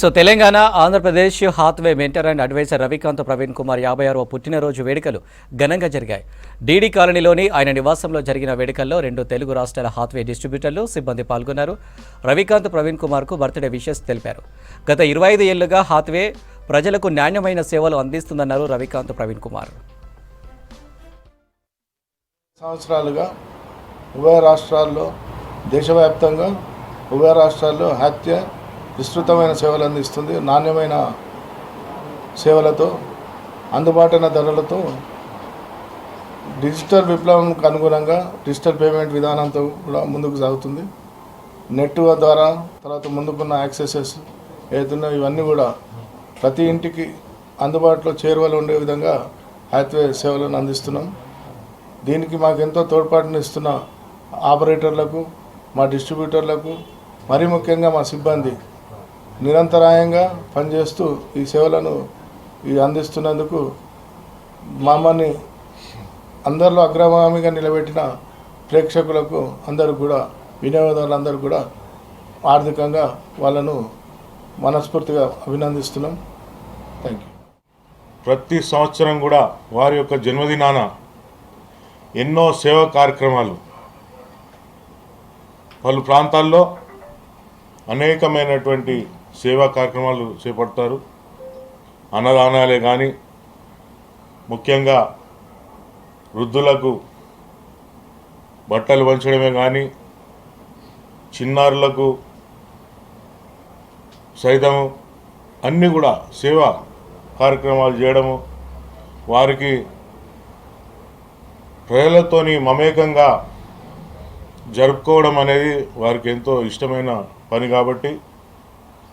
So Telangana Andhra Pradesh Hathway mentor and advisor Ravikanth Praveen Kumar 56వ పుట్టినరోజు వేడుకలు ఘనంగా జరిగాయి. డీడీ కాలనీలోని ఆయన నివాసంలో జరిగిన వేడుకల్లో 2 తెలుగు రాష్ట్రాల హాత్వే డిస్ట్రిబ్యూటర్లు సిబ్బంది పాల్గొన్నారు. రవికాంత్ ప్రవీణ్ కుమార్కు బర్త్డే విషెస్ తెలిపారు. గత 25 ఏళ్లుగా హాత్వే ప్రజలకు నాణ్యమైన సేవలు అందిస్తుందన్నారు రవికాంత్ ప్రవీణ్ కుమార్. సంవత్సరాలుగా ఉభయ రాష్ట్రాల్లో దేశవ్యాప్తంగా ఉభయ రాష్ట్రాల్లో హాత్వే విస్తృతమైన సేవలు అందిస్తుంది. నాణ్యమైన సేవలతో అందుబాటైన ధరలతో డిజిటల్ విప్లవంకు అనుగుణంగా డిజిటల్ పేమెంట్ విధానంతో కూడా ముందుకు సాగుతుంది. నెట్ ద్వారా తర్వాత ముందుకున్న యాక్సెసెస్ ఏదైనా ఇవన్నీ కూడా ప్రతి ఇంటికి అందుబాటులో చేరువలో ఉండే విధంగా హాత్వే సేవలను అందిస్తున్నాం. దీనికి మాకు ఎంతో తోడ్పాటునిస్తున్న ఆపరేటర్లకు, మా డిస్ట్రిబ్యూటర్లకు, మరీ ముఖ్యంగా మా సిబ్బంది నిరంతరాయంగా పనిచేస్తూ ఈ సేవలను అందిస్తున్నందుకు మమ్మల్ని అందరిలో అగ్రగామిగా నిలబెట్టిన ప్రేక్షకులకు అందరూ కూడా, వినియోగదారులందరూ కూడా ఆర్థికంగా వాళ్ళను మనస్ఫూర్తిగా అభినందిస్తున్నాం. Thank you. ప్రతి సంవత్సరం కూడా వారి యొక్క జన్మదినాన ఎన్నో సేవా కార్యక్రమాలు పలు ప్రాంతాల్లో అనేకమైనటువంటి సేవా కార్యక్రమాలు చేపడతారు. అన్నదానాలే కానీ, ముఖ్యంగా వృద్ధులకు బట్టలు పంచడమే కానీ, చిన్నారులకు సైతము అన్నీ కూడా సేవా కార్యక్రమాలు చేయడము, వారికి ప్రజలతోని మమేకంగా జరుపుకోవడం అనేది వారికి ఎంతో ఇష్టమైన పని. కాబట్టి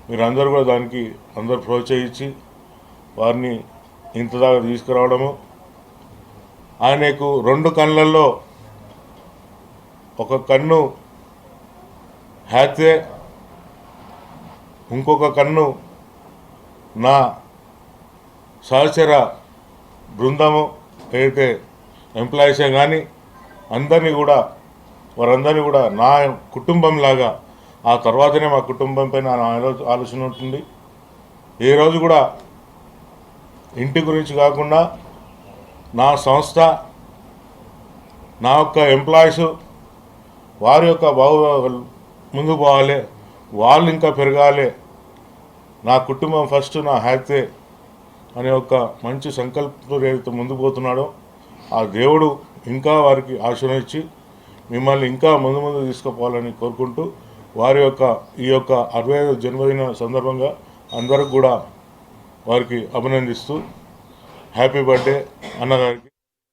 మీరందరూ కూడా దానికి అందరూ ప్రోత్సహించి వారిని ఇంతదాకా తీసుకురావడము. ఆయనకు 2 కళ్ళల్లో ఒక కన్ను హాత్వే, ఇంకొక కన్ను నా సహచర బృందము ఏదైతే ఎంప్లాయీసే కానీ వారందరినీ కూడా నా కుటుంబంలాగా, ఆ తర్వాతనే మా కుటుంబంపై నా ఆలోచన ఉంటుంది. ఏ రోజు కూడా ఇంటి గురించి కాకుండా నా సంస్థ, నా యొక్క ఎంప్లాయీస్ వారి యొక్క ముందుకు పోవాలి, వాళ్ళు ఇంకా పెరగాలి, నా కుటుంబం ఫస్ట్, నా హాత్వే అనే ఒక మంచి సంకల్పంతో ఏదైతే ముందుకు పోతున్నాడో ఆ దేవుడు ఇంకా వారికి ఆశీర్వదించి మిమ్మల్ని ఇంకా ముందు తీసుకుపోవాలని కోరుకుంటూ వారి యొక్క ఈ యొక్క 65వ జన్మదిన సందర్భంగా అందరికి కూడా వారికి అభినందిస్తూ హ్యాపీ బర్త్డే అన్నగారికి.